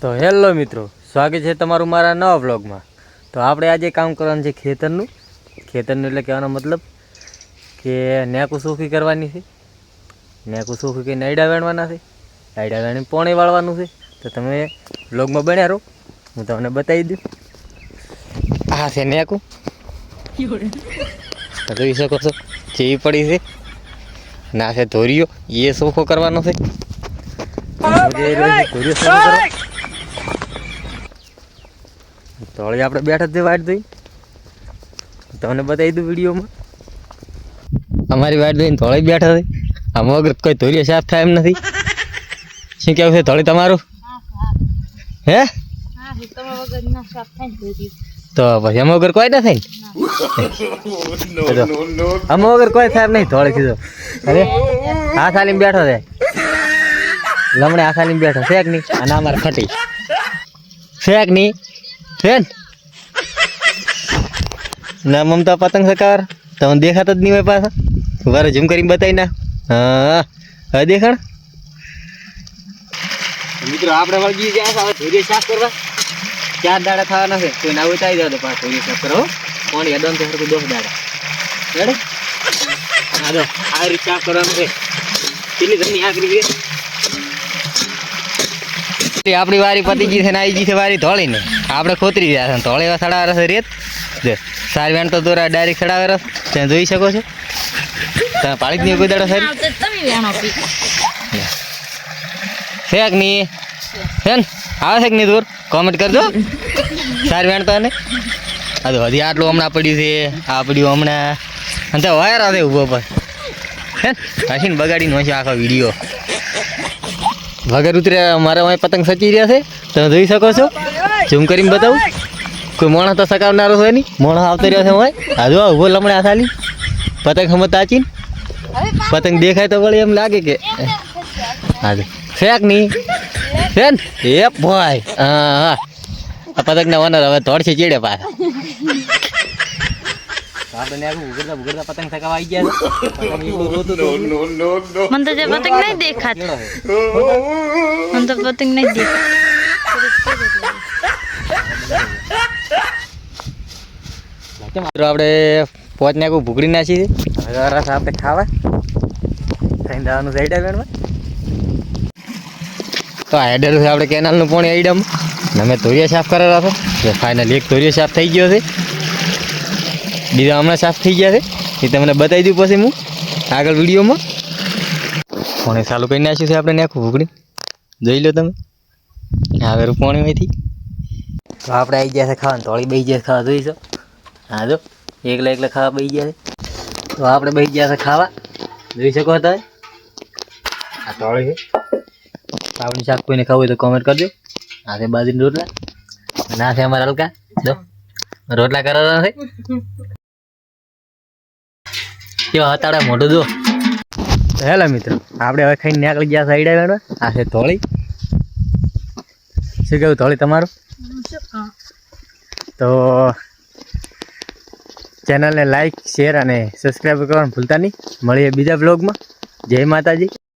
તો હેલો મિત્રો, સ્વાગત છે તમારું મારા નવા વ્લોગમાં। તો આપણે આજે કામ કરવાનું છે ખેતરનું એટલે કહેવાનો મતલબ કે નેકું સૂકી કરવાની છે। નેકું સૂકી કરીને આયડા વેણવાના છે, આયડા વેણી પોણી વાળવાનું છે। તો તમે વ્લોગમાં બન્યા રહો, હું તમને બતાવી દઉં। આ છે નેકું, જોઈ શકો છો ચેવી પડી છે। ના છે ધોરીઓ, એ સૂકો કરવાનો છે। તોળી આપણે બેઠા જ વાટ જોઈ તમને બતાવી દઉં વિડીયોમાં। અમારી વાટ જોઈને તોળી બેઠા છે, આમાં વગર કોઈ ધોરીઓ સાફ થાય એમ નથી। શું કેવું છે તોળી તમારું? હે તો પછી આમાં વગર કોઈ ના થાય ને? આમાં વગર કોઈ થાય નહીં તોળી કીધું। અરે આ સાલીમ બેઠો છે, લમણે આ સાલીમ બેઠો છે કે નહીં? અને અમારે ખટી છે કે નહીં? છે ના મમતા પતંગ સકાર તમને દેખાતા જ નહીં હોય પાછા, વારે ઝૂમ કરીને બતાવી ના। હા હવે દેખાણ મિત્રો, આપણે વળગી ગયા હવે ધોરીએ સાફ કરવા। 4 દાડા થવાના છે, કોઈ ના ઉતારી જાવ તો પાછા ધોરીએ સાફ કરો। કોણ યદમ તો હરકું 10 દાડા રેડે। હા દો આ રીતે સાફ કરવાનું છે। કેટલી ઘરની આકરી છે આપણી વારી પતી ગઈ છે ને આવી ગઈ છે વારી ધોળી ને આપણે ખોતરી રહ્યા છે। ધોળી એવા સડાવે છે રેત સાર વેણ તો દોરા ડાયરેક્ટ સડાવે રસ ત્યાં જોઈ શકો છો। તમે પાડી જ નહીં કોઈ દાડો સારી શેક નહીં છે ને આવે છે કે નહીં દૂર કોમેન્ટ કરજો સાર વેણ તો ને હા તો હજી આટલું હમણાં પડ્યું છે, આ પડ્યું હમણાં અને ત્યાં વાયર આવે ઊભો પર હે હસીને બગાડીને હોય છે આખો વિડીયો। વગર ઉતરે મારા અહીં પતંગ સચી રહ્યા છે, તમે જોઈ શકો છો। ઝૂમ કરીને બતાવું, કોઈ માણસ તો સકાવનારો હોય નહીં, માણસ આવતો રહ્યો છે હોય હા જો ઊભો લમણે આ સાલી પતંગ હમત તાચીને પતંગ દેખાય તો વળી એમ લાગે કે હા શેક નહીં છે ને એ ભાઈ હા હા આ પતંગના ઓનર હવે ધોળશે ચીડે પાછા। આપણે ઉગડતા પતંગ સકાવા આવી ગયા મને તો જે પતંગ નહીં દેખાત, મને તો પતંગ નહીં દેખાત। આપણે પોચ નાખું ભૂગળી નાખી છે, હવે રસ આપણે ખાવા ખાઈને દાવાનું છે આઈડા વેણમાં। તો આઈડર છે આપણે કેનાલનું પાણી આઈડામાં અમે ધોરીયા સાફ કરેલા છે। ફાઇનલ એક ધોરીયો સાફ થઈ ગયો છે, બીજા હમણાં સાફ થઈ ગયા છે, એ તમને બતાવી દઉં પછી હું આગળ વિડીયોમાં। પાણી ચાલુ કરી નાખ્યું છે આપણે નાખું ભૂગળી જોઈ લો તમે હવે પાણીમાંથી। તો આપણે આવી ગયા છે ખાવાનું, તોળી બેસી ગયા ખાવા જોઈશો હા જો એકલા ખાવા બેસી ગયા છે। તો આપણે બેસી ગયા છે ખાવા જોઈ શકો તમે આ તોળી છે। આપણી શાક કોઈને ખાવું હોય તો કોમેન્ટ કરજો। આ છે બાજરીના રોટલા અને આ છે અમારા હલકા જો રોટલા કરવાના છે કેવા હતાડા મોઢું જો। હેલો મિત્રો, આપણે હવે ખાઈને નીકળી ગયા સાઈડ વેણવા। આ છે ધોળી, શું કેવું ધોળી તમારું? તો ચેનલને લાઈક શેર અને સબસ્ક્રાઈબ કરવાનું ભૂલતા નહીં। મળીએ બીજા બ્લોગમાં। જય માતાજી।